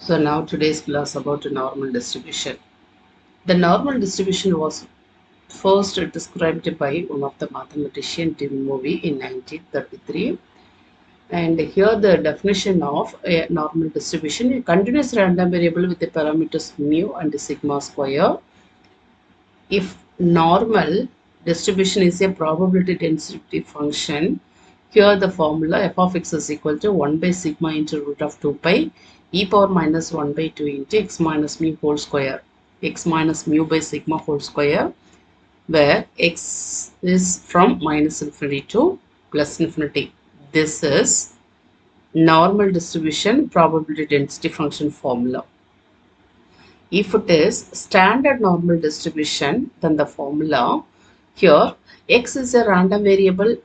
So now today's class about the normal distribution. The normal distribution was first described by one of the mathematician Tim Movie in 1933. And here the definition of a normal distribution: a continuous random variable with the parameters mu and sigma square. If normal distribution is a probability density function, here the formula f of x is equal to 1 by sigma into root of 2 pi e power minus 1 by 2 into x minus mu whole square, x minus mu by sigma whole square, where x is from minus infinity to plus infinity. This is normal distribution probability density function formula. If it is standard normal distribution, then the formula here, x is a random variable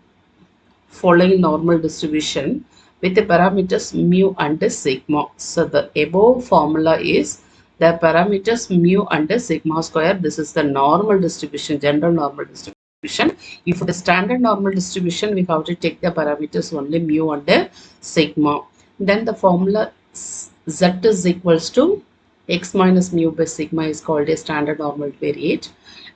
following normal distribution with the parameters mu and sigma. So the above formula is the parameters mu and sigma square. This is the normal distribution, general normal distribution. If it is standard normal distribution, we have to take the parameters only mu and sigma. Then the formula z is equals to x minus mu by sigma is called a standard normal variate,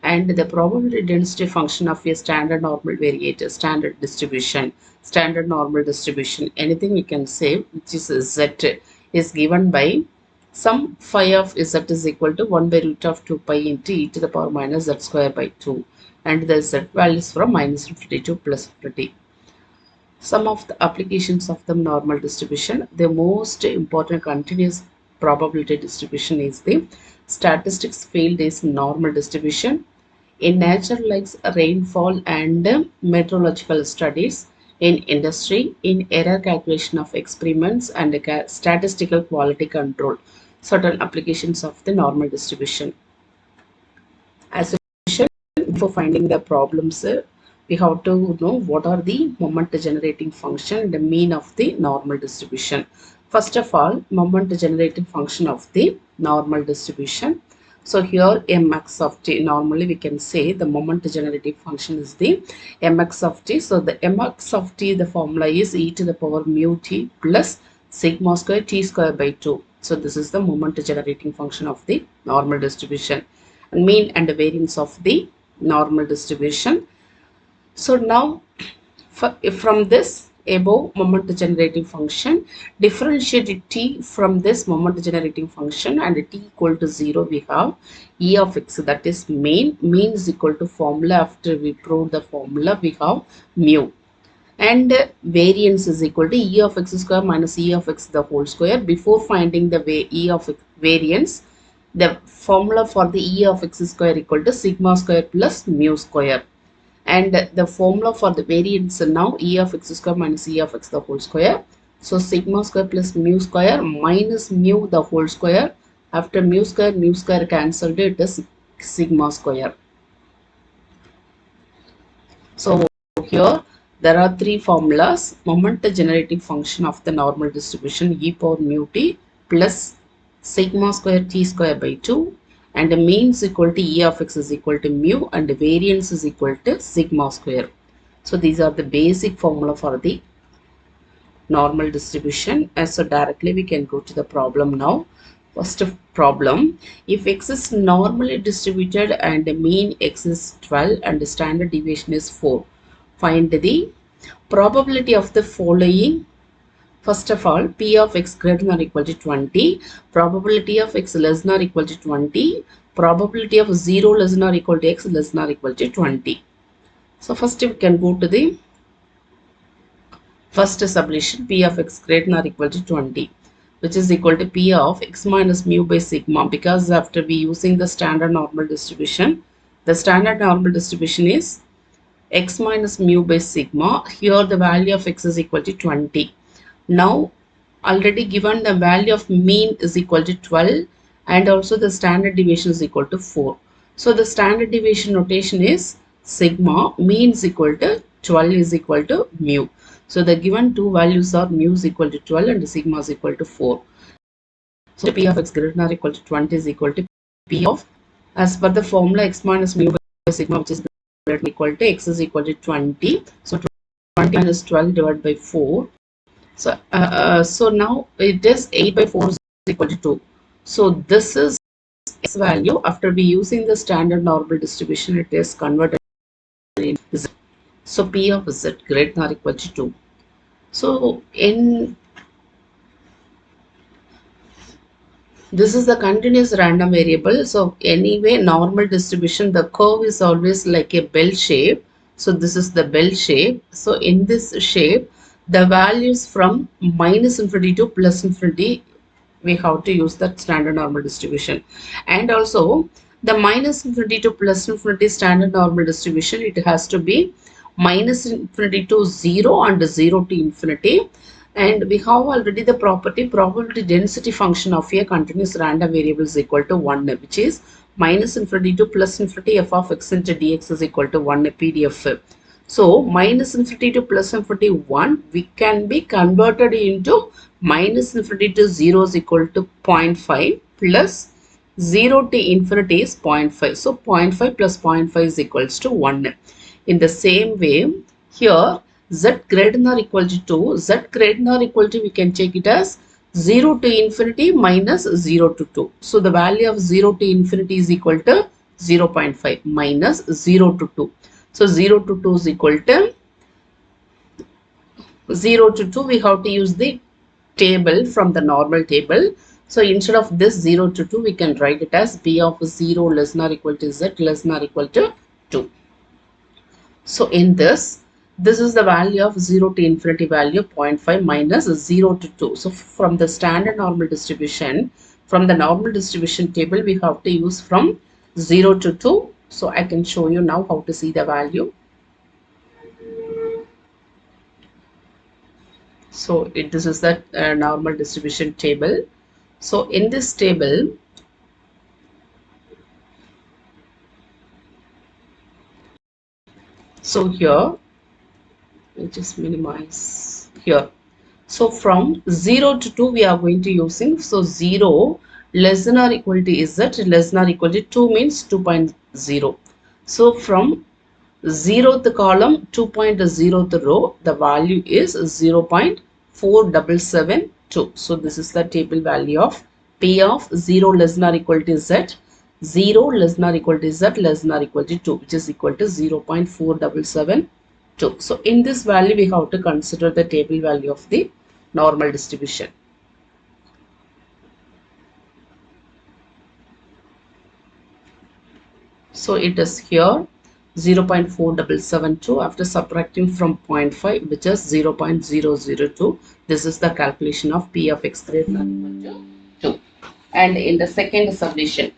and the probability density function of a standard normal variate, standard distribution, standard normal distribution, anything we can say, which is z, is given by some phi of z is equal to 1 by root of 2 pi into e to the power minus z square by 2, and the z values from minus infinity to plus infinity. Some of the applications of the normal distribution, the most important continuous probability distribution is the statistics field is normal distribution. In nature like rainfall and meteorological studies, in industry, in error calculation of experiments and statistical quality control, certain applications of the normal distribution. As before finding the problems, we have to know what are the moment generating function and the mean of the normal distribution. First of all, moment generating function of the normal distribution. So here mx of t, normally we can say the moment generating function is the mx of t. So the mx of t, the formula is e to the power mu t plus sigma square t square by 2. So this is the moment generating function of the normal distribution, and mean and the variance of the normal distribution. So now from this above moment generating function, differentiate t from this moment generating function, and t equal to 0, we have e of x, that is mean is equal to formula. After we prove the formula, we have mu, and variance is equal to e of x square minus e of x the whole square. Before finding the e of variance, the formula for the e of x square equal to sigma square plus mu square, and the formula for the variance now e of x square minus e of x the whole square. So sigma square plus mu square minus mu the whole square. After mu square cancelled, it is sigma square. So here there are three formulas: moment generating function of the normal distribution e power mu t plus sigma square t square by 2, and the mean is equal to e of x is equal to mu, and the variance is equal to sigma square. So these are the basic formula for the normal distribution. So directly we can go to the problem now. First problem, if x is normally distributed and the mean x is 12 and the standard deviation is 4, find the probability of the following. First of all, p of x greater than or equal to 20, probability of x less than or equal to 20, probability of 0 less than or equal to x less than or equal to 20. So first we can go to the first substitution, p of x greater than or equal to 20, which is equal to p of x minus mu by sigma, because after we using the standard normal distribution, the standard normal distribution is x minus mu by sigma. Here the value of x is equal to 20. Now already given the value of mean is equal to 12, and also the standard deviation is equal to 4. So the standard deviation notation is sigma, mean is equal to 12 is equal to mu. So the given two values are mu is equal to 12 and sigma is equal to 4. So p of x greater than or equal to 20 is equal to p of, as per the formula, x minus mu by sigma, which is greater than or equal to x is equal to 20. So 20 minus 12 divided by 4. So, so now it is 8 by 4 equal to 2. So this is x value. After we using the standard normal distribution, it is converted into z. So p of z greater than or equal to 2. So in this is the continuous random variable. So anyway, normal distribution, the curve is always like a bell shape. So this is the bell shape. So in this shape, the values from minus infinity to plus infinity, we have to use that standard normal distribution. And also the minus infinity to plus infinity standard normal distribution, it has to be minus infinity to 0 and 0 to infinity. And we have already the probability density function of a continuous random variable is equal to 1, which is minus infinity to plus infinity f of x into dx is equal to 1 PDF. So minus infinity to plus infinity 1, we can be converted into minus infinity to 0 is equal to 0.5 plus 0 to infinity is 0.5. So 0.5 plus 0.5 is equals to 1. In the same way, here z greater than or equal to 2, z greater than or equal to, we can take it as 0 to infinity minus 0 to 2. So the value of 0 to infinity is equal to 0.5 minus 0 to 2. So 0 to 2 is equal to 0 to 2. We have to use the table from the normal table. So instead of this 0 to 2, we can write it as b of 0 less than or equal to z less than or equal to 2. So in this is the value of 0 to infinity value 0.5 minus 0 to 2. So from the standard normal distribution, from the normal distribution table, we have to use from 0 to 2. So I can show you now how to see the value. So this is the normal distribution table. So in this table, so here, let just minimize here. So from 0 to 2, we are going to using, so 0 less than or equal to z less than or equal to 2 means 2.0. So from 0th column, 2.0th row, the value is 0.4772. So this is the table value of p of 0 less than or equal to z, 0 less than or equal to z less than or equal to 2, which is equal to 0.4772. So in this value, we have to consider the table value of the normal distribution. So it is here 0.4772 after subtracting from 0.5, which is 0.002. This is the calculation of p of x greater than or equal to 2. And in the second subdivision,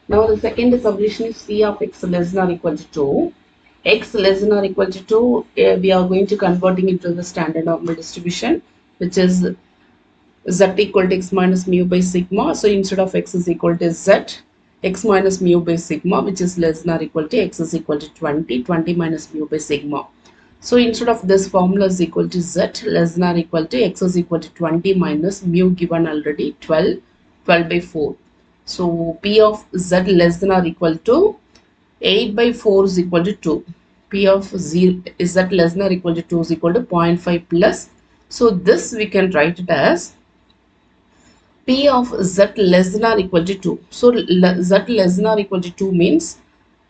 now the second subdivision is p of x less than or equal to 2. X less than or equal to 2, we are going to converting into the standard normal distribution, which is z equal to x minus mu by sigma. So instead of x is equal to z, x minus mu by sigma, which is less than or equal to x is equal to 20, 20 minus mu by sigma. So instead of this formula is equal to z less than or equal to x is equal to 20 minus mu given already 12, 12 by 4. So p of z less than or equal to 8 by 4 is equal to 2. P of z less than or equal to 2 is equal to 0.5 plus. So this we can write it as P of z less than or equal to 2. So z less than or equal to 2 means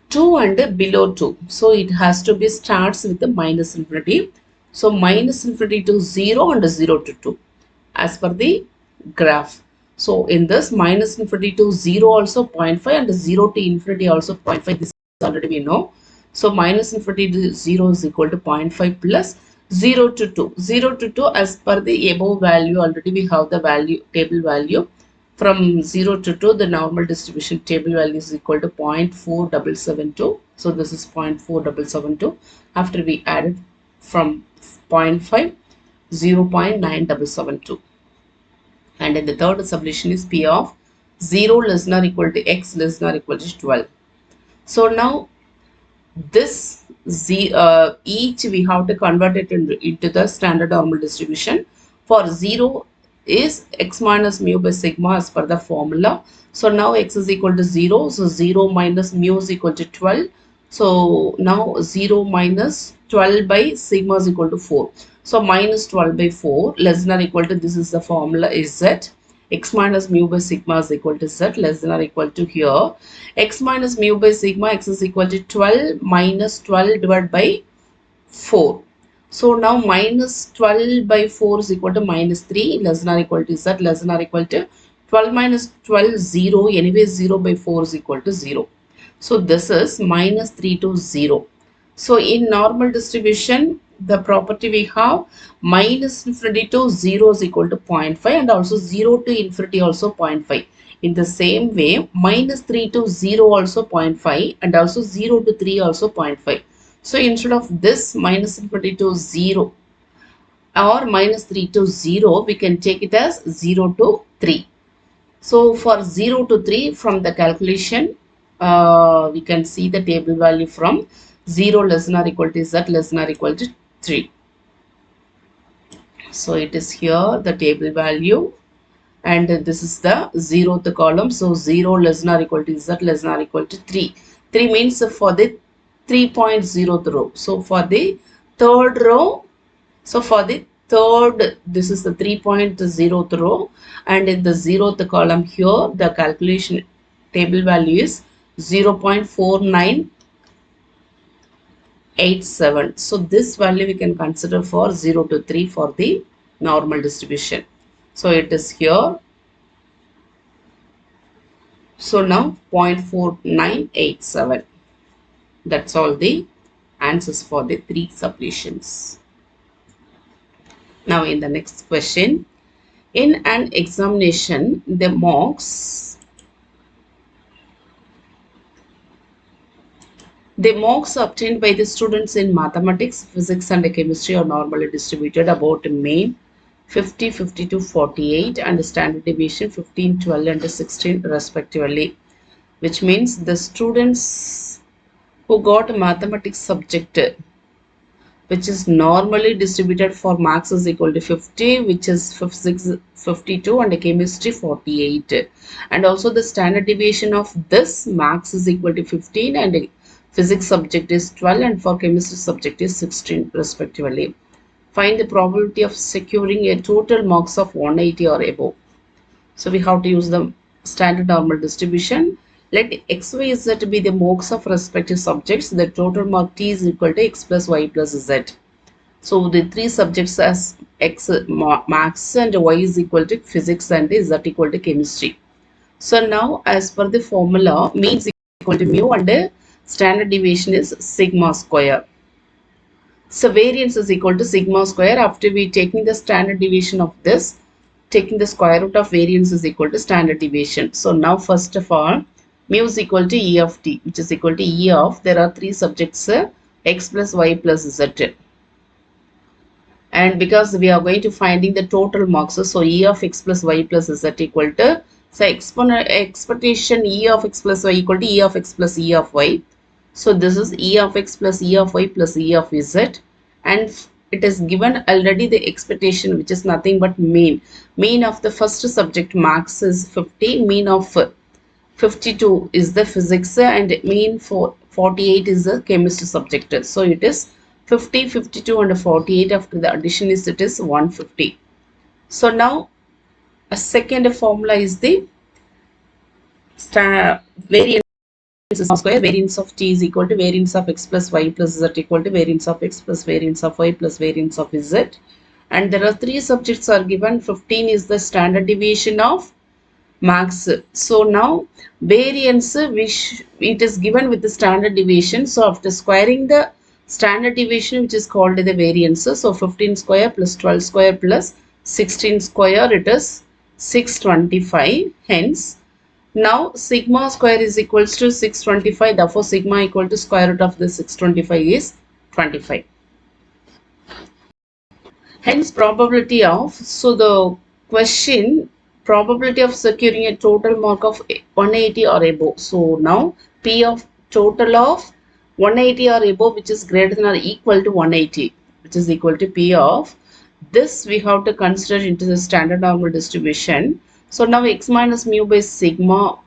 2 and below 2. So it has to be starts with the minus infinity. So minus infinity to 0 and 0 to 2 as per the graph. So in this minus infinity to 0 also 0.5 and 0 to infinity also 0.5. This already we know. So minus infinity to 0 is equal to 0.5 plus 0 to 2. 0 to 2 as per the above value already we have the value table value. From 0 to 2 the normal distribution table value is equal to 0.4772. So this is 0.4772. After we added from 0.5, 0.9772. And in the third subdivision is p of 0 less than or equal to x less than or equal to 12. So now this each we have to convert it into the standard normal distribution. For 0 is x minus mu by sigma as per the formula. So now x is equal to 0. So 0 minus mu is equal to 12. So now 0 minus 12 by sigma is equal to 4. So minus 12 by 4 less than or equal to, this is the formula, is z. X minus mu by sigma is equal to z, less than or equal to here. X minus mu by sigma, x is equal to 12 minus 12 divided by 4. So now minus 12 by 4 is equal to minus 3, less than or equal to z, less than or equal to 12 minus 12, 0. Anyway, 0 by 4 is equal to 0. So this is minus 3 to 0. So in normal distribution, the property we have minus infinity to 0 is equal to 0.5, and also 0 to infinity also 0.5. In the same way, minus 3 to 0 also 0.5, and also 0 to 3 also 0.5. So instead of this minus infinity to 0 or minus 3 to 0, we can take it as 0 to 3. So for 0 to 3, from the calculation, we can see the table value from 0 less than or equal to z, less than or equal to 3. So it is here the table value, and this is the 0th column. So 0 less than or equal to z, less than or equal to 3. 3 means for the 3.0th row. So for the third row, this is the 3.0th row, and in the 0th column here, the calculation table value is 0.4987. So this value we can consider for 0 to 3 for the normal distribution. So it is here. So now 0.4987. That's all the answers for the 3 submissions. Now in the next question, in an examination, the marks obtained by the students in mathematics, physics and chemistry are normally distributed about mean 50, 52, 48 and standard deviation 15, 12 and 16 respectively, which means the students who got mathematics subject, which is normally distributed for maths is equal to 50, which is physics 52 and chemistry 48, and also the standard deviation of this maths is equal to 15 and physics subject is 12 and for chemistry subject is 16 respectively. Find the probability of securing a total marks of 180 or above. So we have to use the standard normal distribution. Let x, y, z be the marks of respective subjects. The total mark t is equal to x plus y plus z. So the 3 subjects as x maths and y is equal to physics and z equal to chemistry. So now as per the formula, mean is equal to mu and standard deviation is sigma square. So variance is equal to sigma square. After we taking the standard deviation of this, taking the square root of variance is equal to standard deviation. So now first of all, mu is equal to E of t, which is equal to E of, there are 3 subjects, x plus y plus z. And because we are going to finding the total marks, so E of x plus y plus z equal to, so expectation E of x plus y equal to E of x plus E of y. So this is E of x plus E of y plus E of z, and it is given already the expectation, which is nothing but mean. Mean of the first subject maths is 50, mean of 52 is the physics, and mean for 48 is the chemistry subject. So it is 50, 52 and 48. After the addition is, it is 150. So now a second formula is the variance square. Variance of t is equal to variance of x plus y plus z equal to variance of x plus variance of y plus variance of z. And there are 3 subjects are given. 15 is the standard deviation of max. So now variance, which it is given with the standard deviation. So after squaring the standard deviation, which is called the variance, so 15 square plus 12 square plus 16 square, it is 625. Hence now sigma square is equals to 625. Therefore sigma equal to square root of the 625 is 25. Hence probability of, so the question, probability of securing a total mark of 180 or above. So now P of total of 180 or above, which is greater than or equal to 180, which is equal to P of this, we have to consider into the standard normal distribution. So now x minus mu by sigma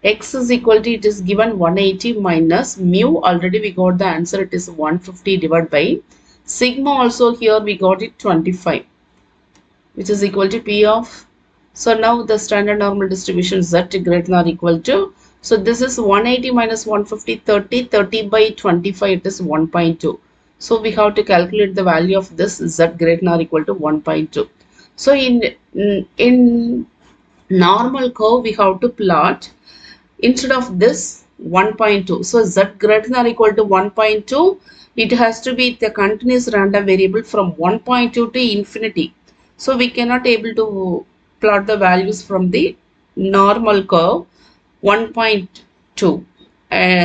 X is equal to, it is given 180 minus mu, already we got the answer, it is 150 divided by sigma, also here we got it 25, which is equal to P of, so now the standard normal distribution Z greater than or equal to, so this is 180 minus 150, 30, 30 by 25, it is 1.2. So we have to calculate the value of this Z greater than or equal to 1.2. So in normal curve, we have to plot, instead of this 1.2, so Z greater than or equal to 1.2, it has to be the continuous random variable from 1.2 to infinity. So we cannot able to plot the values from the normal curve 1.2.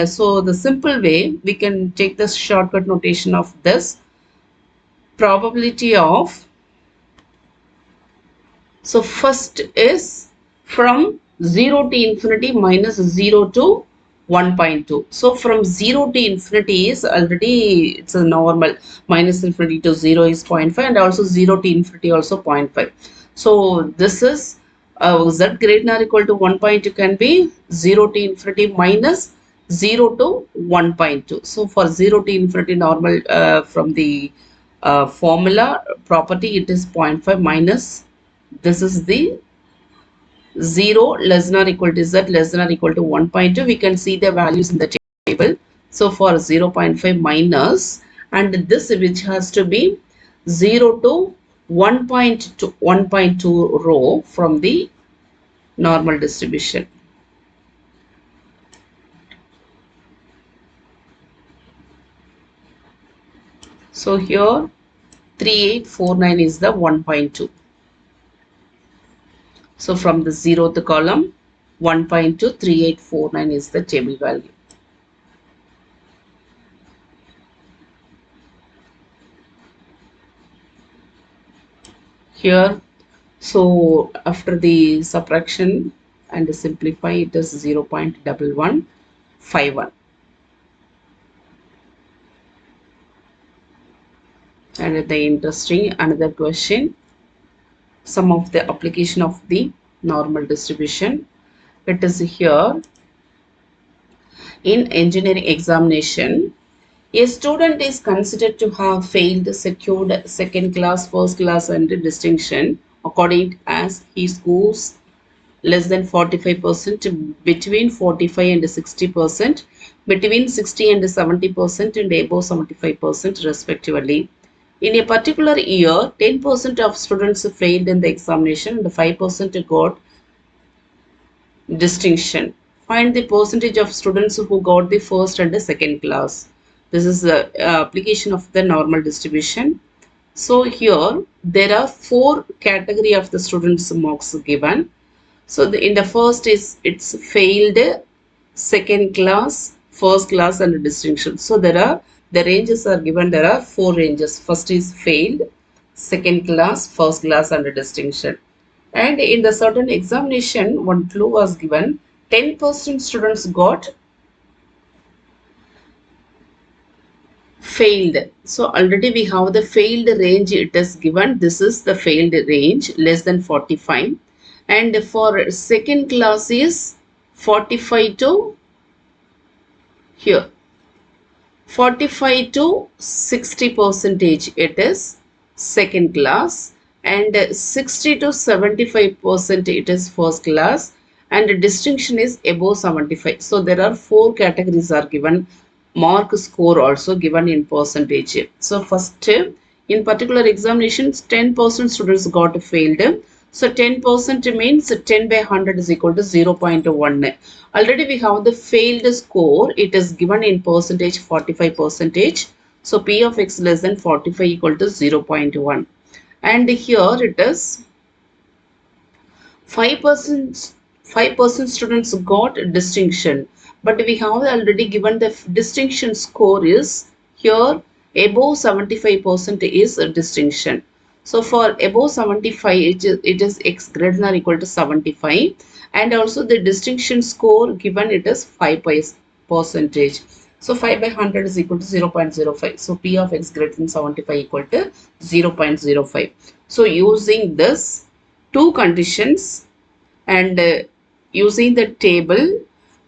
So the simple way, we can take the shortcut notation of this probability of, so first is from 0 to infinity minus 0 to 1.2. So from 0 to infinity is already, it's a normal, minus infinity to 0 is 0.5 and also 0 to infinity also 0.5. So this is Z greater than or equal to 1.2 can be 0 to infinity minus 0 to 1.2. So for 0 to infinity normal, from the formula property, it is 0.5 minus, this is the 0 less than or equal to Z less than or equal to 1.2. We can see the values in the table. So for 0.5 minus, and this which has to be 0 to 1.2 row from the normal distribution. So here 3849 is the 1.2. So from the 0th column, 1.2, 3849 is the table value. Here, so after the subtraction and simplify, it is 0.1151. And the interesting another question, some of the application of the normal distribution. It is here, in engineering examination, a student is considered to have failed secured second class, first class and distinction according as he scores less than 45%, between 45 and 60%, between 60 and 70%, and above 75% respectively. In a particular year, 10% of students failed in the examination and 5% got distinction. Find the percentage of students who got the first and the second class. This is the application of the normal distribution. So here there are 4 category of the students marks given. So in the first is it's failed, second class, first class and distinction. So there are, the ranges are given, there are 4 ranges. First is failed, second class, first class and distinction. And in the certain examination, one clue was given, 10% students got failed. So already we have the failed range, it is given, this is the failed range less than 45. And for second class is 45 to here 45 to 60 percentage, it is second class, and 60 to 75% it is first class, and distinction is above 75. So there are 4 categories are given, mark score also given in percentage. So first, in particular examinations, 10% students got failed. So 10% means 10 by 100 is equal to 0.1. Already we have the failed score. It is given in percentage 45%. So P of X less than 45 equal to 0.1. And here it is 5% students got distinction. But we have already given the distinction score is here above 75% is a distinction. So for above 75, it is X greater than or equal to 75, and also the distinction score given, it is 5%. So 5 by 100 is equal to 0.05. So P of X greater than 75 equal to 0.05. So using this 2 conditions and using the table,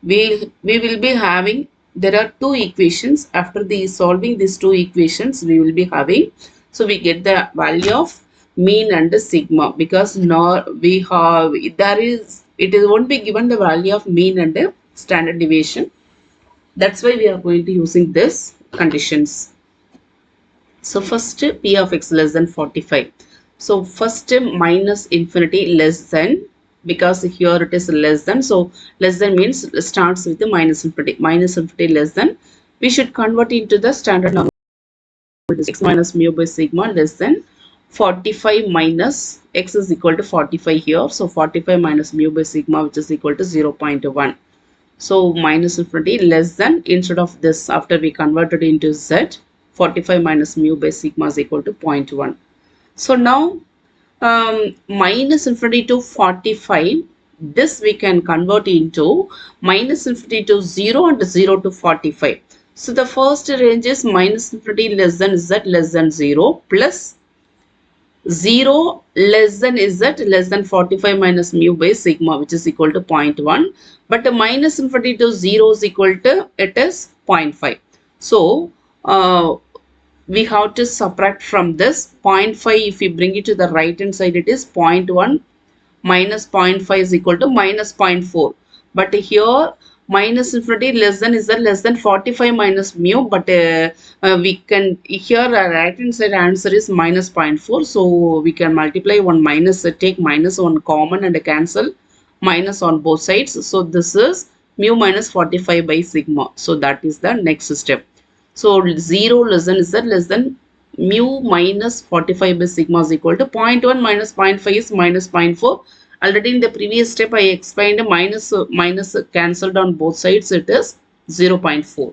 we will be having, there are two equations. After the solving these two equations we will be having, so we get the value of mean and sigma, because now we have, there is, it is won't be given the value of mean and standard deviation. That's why we are going to using this conditions. So first p of x less than 45. So first minus infinity less than, because here it is less than, so less than means starts with the minus infinity. Minus infinity less than, we should convert into the standard normal. X minus mu by sigma less than 45 minus x is equal to 45 here. So 45 minus mu by sigma, which is equal to 0.1. So minus infinity less than, instead of this, after we converted into z, 45 minus mu by sigma is equal to 0.1. So now minus infinity to 45, this we can convert into minus infinity to 0 and 0 to 45. So the first range is minus infinity less than z less than 0 plus 0 less than z less than 45 minus mu by sigma, which is equal to 0.1. But the minus infinity to 0 is equal to, it is 0.5. So we have to subtract from this 0.5. If we bring it to the right hand side, it is 0.1 minus 0.5 is equal to minus 0.4. But here minus infinity less than is that less than 45 minus mu, but we can, here our right hand side answer is minus 0.4. So we can multiply one minus, take minus one common and cancel minus on both sides. So this is mu minus 45 by sigma. So that is the next step. So 0 less than is that less than mu minus 45 by sigma is equal to 0.1 minus 0.5 is minus 0.4. Already in the previous step I explained minus cancelled on both sides, it is 0.4.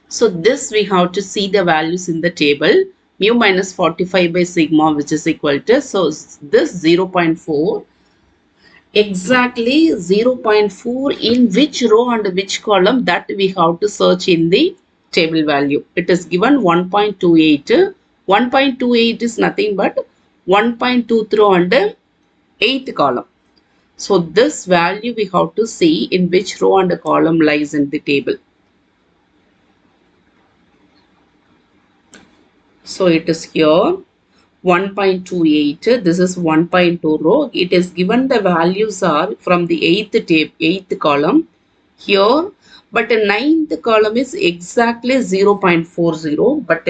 So this we have to see the values in the table. Mu minus 45 by sigma, which is equal to, so this 0.4, exactly 0.4 in which row and which column, that we have to search in the table value. It is given 1.28. 1.28 is nothing but 1.23 on the 8th column. So this value we have to see in which row and column lies in the table. So it is here 1.28. This is 1.2 row. It is given the values are from the 8th column here, but the 9th column is exactly 0.40. But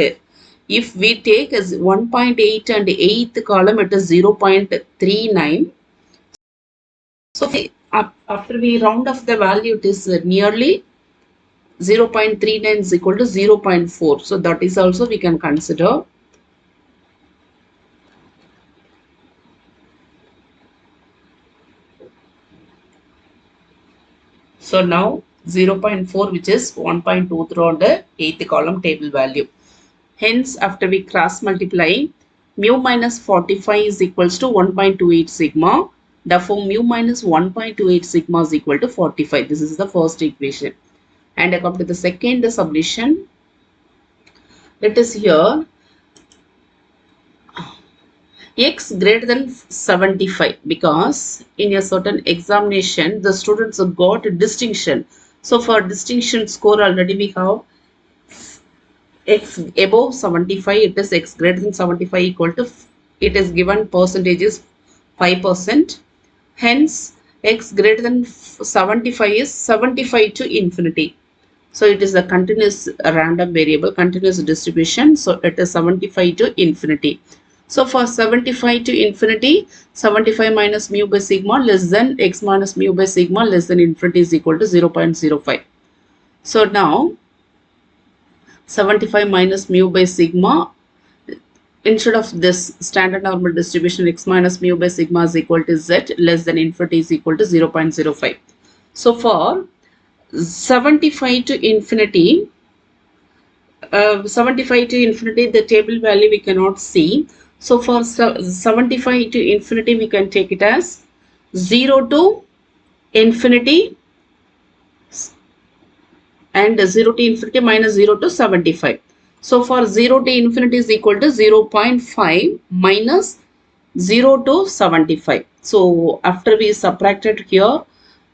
if we take as 1.8 and 8th column, it is 0.39. So after we round off the value, it is nearly 0.39 is equal to 0.4. So that is also we can consider. So now 0.4, which is 1.23 on the 8th column table value. Hence, after we cross multiply, mu minus 45 is equals to 1.28 sigma. Therefore, mu minus 1.28 sigma is equal to 45. This is the first equation. And I come to the second solution. It is here x greater than 75, because in a certain examination the students got distinction. So for distinction score already we have x above 75, it is x greater than 75 equal to, it is given percentage is 5%. Hence x greater than 75 is 75 to infinity. So it is a continuous random variable, continuous distribution. So it is 75 to infinity. So for 75 to infinity, 75 minus mu by sigma less than x minus mu by sigma less than infinity is equal to 0.05. So now 75 minus mu by sigma, instead of this standard normal distribution, x minus mu by sigma is equal to z less than infinity is equal to 0.05. So for 75 to infinity, 75 to infinity, the table value we cannot see. So for 75 to infinity, we can take it as 0 to infinity and 0 to infinity minus 0 to 75. So for 0 to infinity is equal to 0.5 minus 0 to 75. So after we subtracted here,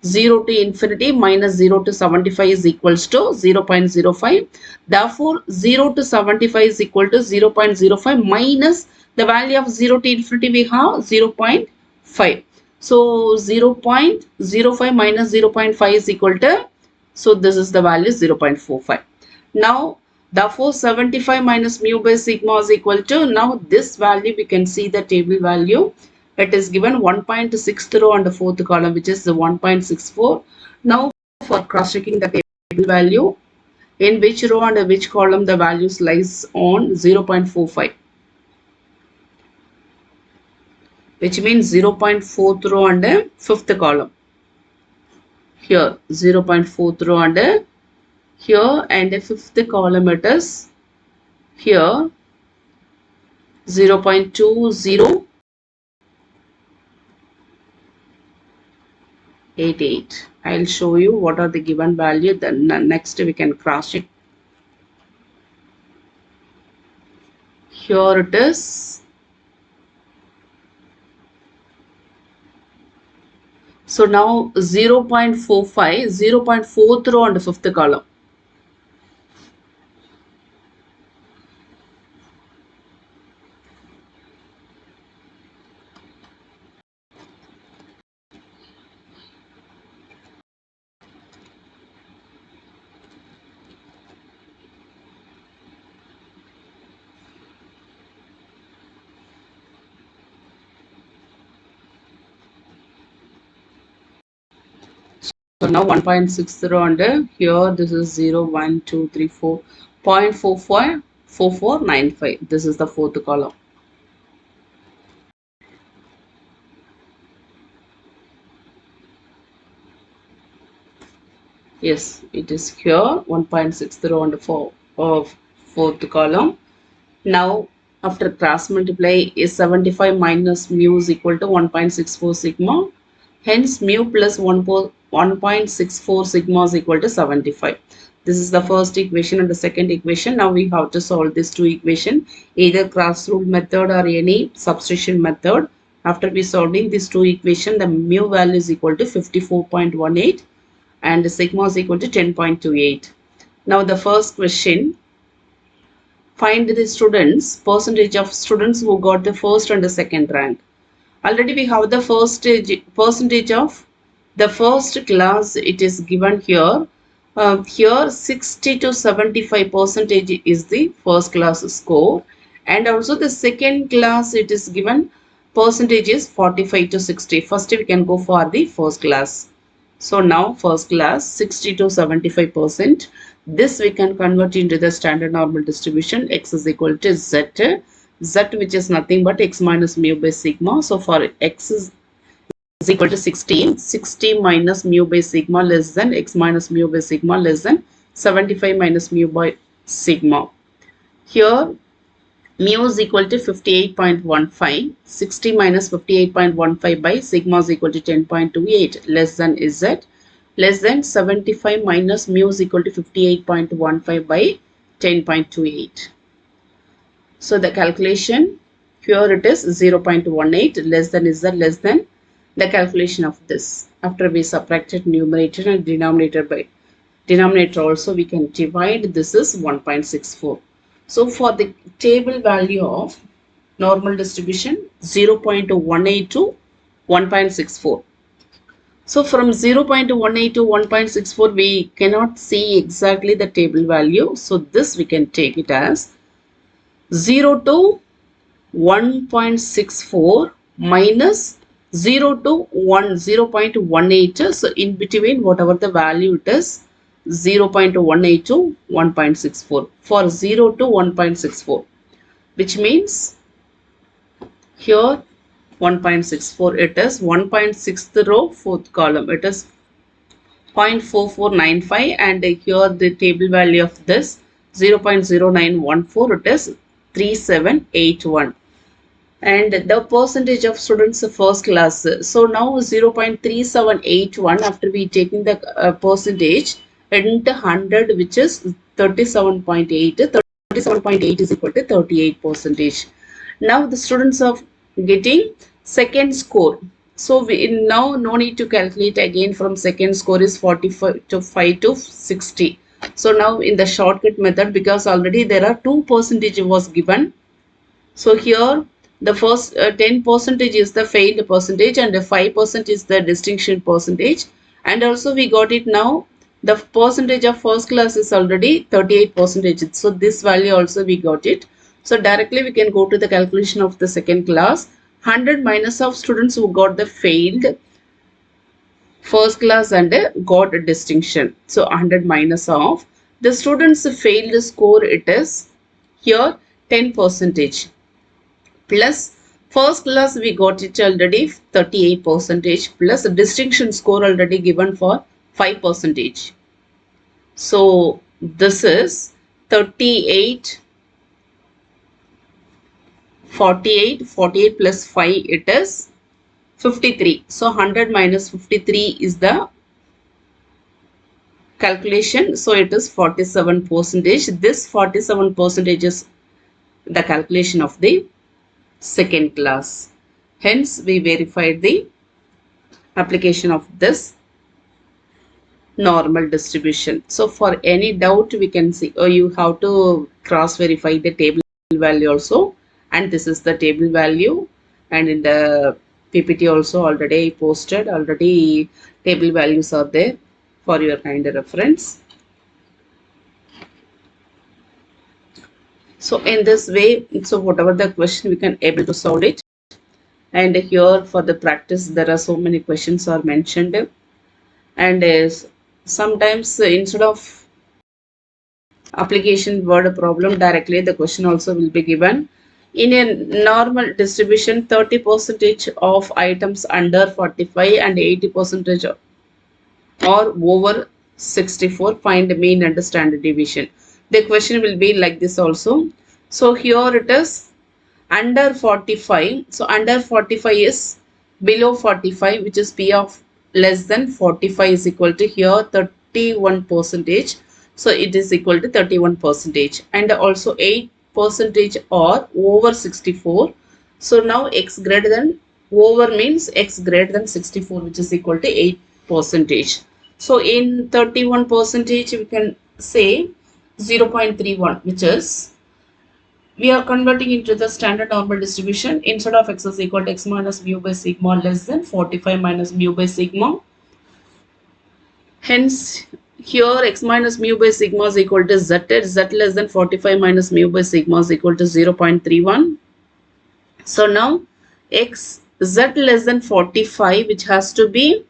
0 to infinity minus 0 to 75 is equals to 0.05. Therefore, 0 to 75 is equal to 0.05 minus the value of 0 to infinity we have 0.5. So 0.05 minus 0.5 is equal to, so this is the value 0.45. Now, therefore 75 minus mu by sigma is equal to, now this value we can see the table value. It is given 1.6 row on the fourth column, which is the 1.64. Now, for cross-checking the table value, in which row and which column the values lies on 0.45, which means 0.4th row and the fifth column. Here 0.4th row and here, and the fifth column it is here 0.2088. I'll show you what are the given value. Then next we can cross check. Here it is. So now 0.45, 0.4th row on the fifth column. So now 1.60 and here this is 0, 1, 2, 3, 4, 0.44, 4495. This is the fourth column. Yes, it is here 1.60 and 4 of fourth column. Now after cross multiply is 75 minus mu is equal to 1.64 sigma. Hence mu plus 1.64 sigma is equal to 75. This is the first equation and the second equation. Now we have to solve these two equations, either cross rule method or any substitution method. After we solving these two equations, the mu value is equal to 54.18 and the sigma is equal to 10.28. Now the first question, find the students, percentage of students who got the first and the second rank. Already we have the first percentage of the first class. It is given here. Here 60 to 75 percentage is the first class score, and also the second class it is given percentage is 45 to 60. First we can go for the first class. So now first class 60 to 75%. This we can convert into the standard normal distribution. X is equal to Z. Z, which is nothing but x minus mu by sigma. So for x is equal to 16. 60 minus mu by sigma less than x minus mu by sigma less than 75 minus mu by sigma. Here mu is equal to 58.15. 60 minus 58.15 by sigma is equal to 10.28 less than z, less than 75 minus mu is equal to 58.15 by 10.28. So the calculation here it is 0.18 less than z less than the calculation of this. After we subtracted numerator and denominator by denominator also we can divide. This is 1.64. So for the table value of normal distribution 0.18 to 1.64. So from 0.18 to 1.64 we cannot see exactly the table value. So this we can take it as 0 to 1.64 minus 0 to 0.18. So in between whatever the value it is, 0.18 to 1.64 for 0 to 1.64, which means here 1.64 it is 1.6th row fourth column it is 0.4495, and here the table value of this 0.0914 it is 3781, and the percentage of students first class. So now 0.3781 after we taking the percentage into 100, which is 37.8. 37.8 is equal to 38%. Now the students are getting second score. So we now no need to calculate again. From second score is 45 to 5 to 60. So now in the shortcut method, because already there are 2% was given. So here the first 10% is the failed percentage and the 5% is the distinction percentage. And also we got it now. The percentage of first class is already 38%. So this value also we got it. So directly we can go to the calculation of the second class. 100 minus of students who got the failed first class and got a distinction. So 100 minus of the students failed score, it is here 10% plus first class we got it already 38% plus distinction score already given for 5%. So this is 38, 48 plus 5, it is 53. So 100 minus 53 is the calculation. So it is 47%. This 47% is the calculation of the second class. Hence we verified the application of this normal distribution. So for any doubt we can see, you have to cross verify the table value also, and this is the table value, and in the PPT also already posted, already table values are there for your kind of reference. So in this way, so whatever the question we can able to solve it. And here for the practice there are so many questions are mentioned, and sometimes instead of application word problem directly, the question also will be given. In a normal distribution, 30% of items under 45 and 80% or over 64, find the mean and standard deviation. The question will be like this also. So here it is under 45. So under 45 is below 45, which is P of less than 45 is equal to here 31%. So it is equal to 31%, and also 8% or over 64. So now x greater than, over means x greater than 64, which is equal to 8%. So in 31% we can say 0.31, which is we are converting into the standard normal distribution. Instead of x is equal to x minus mu by sigma less than 45 minus mu by sigma. Hence here x minus mu by sigma is equal to z less than 45 minus mu by sigma is equal to 0.31. So now x z less than 45, which has to be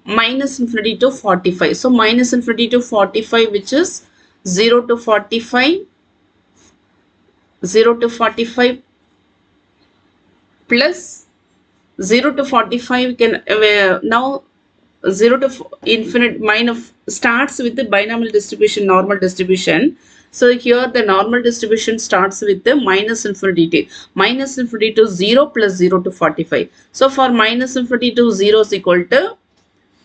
minus infinity to 45. So minus infinity to 45, which is 0 to 45, 0 to 45 plus 0 to 45 can now 0 to infinite minus starts with the binomial distribution, normal distribution. So here the normal distribution starts with the minus infinity to 0 plus 0 to 45. So for minus infinity to 0 is equal to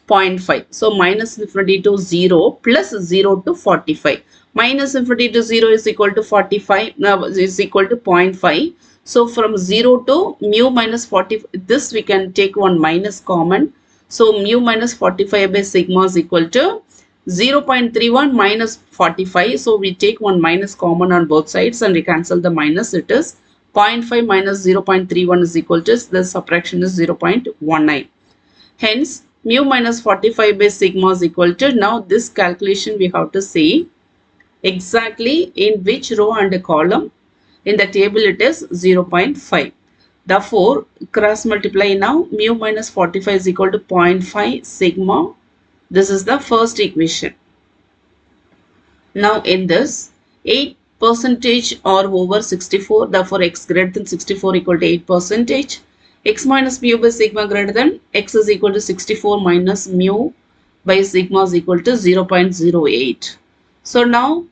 0.5. So minus infinity to 0 plus 0 to 45. Minus infinity to 0 is equal to 45, is equal to 0.5. So from 0 to mu minus 40, this we can take one minus common. So mu minus 45 by sigma is equal to 0.31 minus 45. So we take one minus common on both sides and we cancel the minus. It is 0.5 minus 0.31 is equal to, the subtraction is 0.19. Hence mu minus 45 by sigma is equal to, now this calculation we have to see exactly in which row and column. In the table it is 0.5. Therefore cross multiply now, mu minus 45 is equal to 0.5 sigma. This is the first equation. Now in this 8% or over 64, therefore x greater than 64 equal to 8%. X minus mu by sigma greater than, x is equal to 64 minus mu by sigma is equal to 0.08. So now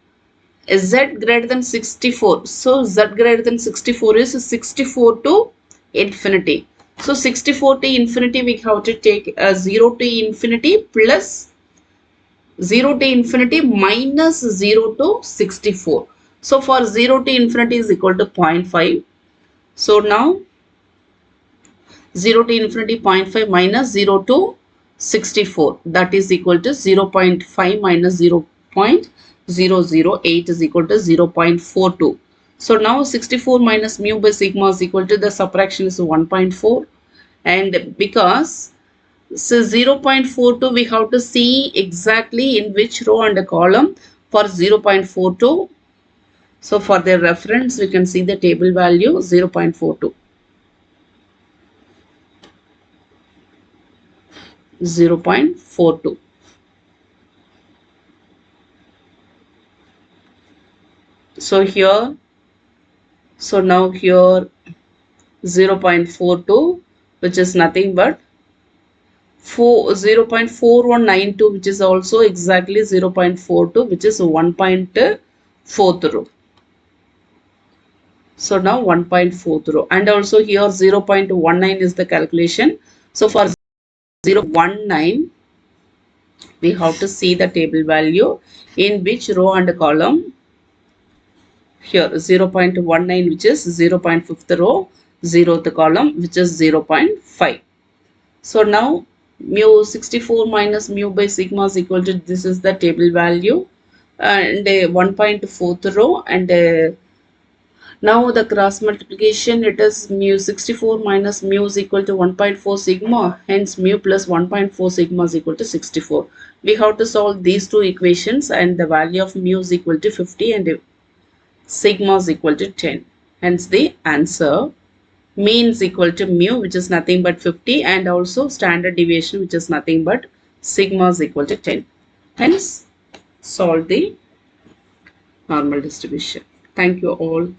z greater than 64. So z greater than 64 is 64 to infinity. So 64 to infinity we have to take 0 to infinity plus 0 to infinity minus 0 to 64. So for 0 to infinity is equal to 0.5. So now 0 to infinity 0.5 minus 0 to 64, that is equal to 0.5 minus 0.008 is equal to 0.42. So now 64 minus mu by sigma is equal to, the subtraction is 1.4, and because so 0.42 we have to see exactly in which row and column for 0.42. So for their reference we can see the table value 0.42. 0.42. So here, so now here 0.42, which is nothing but 0.4192, which is also exactly 0.42, which is 1.4 row. So now 1.4 row, and also here 0.19 is the calculation. So for 0.19 we have to see the table value in which row and column. Here 0.19, which is 0.5th row, 0th column, which is 0.5. So now mu 64 minus mu by sigma is equal to, this is the table value, and 1.4th row, and now the cross multiplication, it is mu 64 minus mu is equal to 1.4 sigma, hence mu plus 1.4 sigma is equal to 64. We have to solve these two equations, and the value of mu is equal to 50 and sigma is equal to 10. Hence the answer, mean is equal to mu, which is nothing but 50, and also standard deviation, which is nothing but sigma is equal to 10. Hence solve the normal distribution. Thank you all.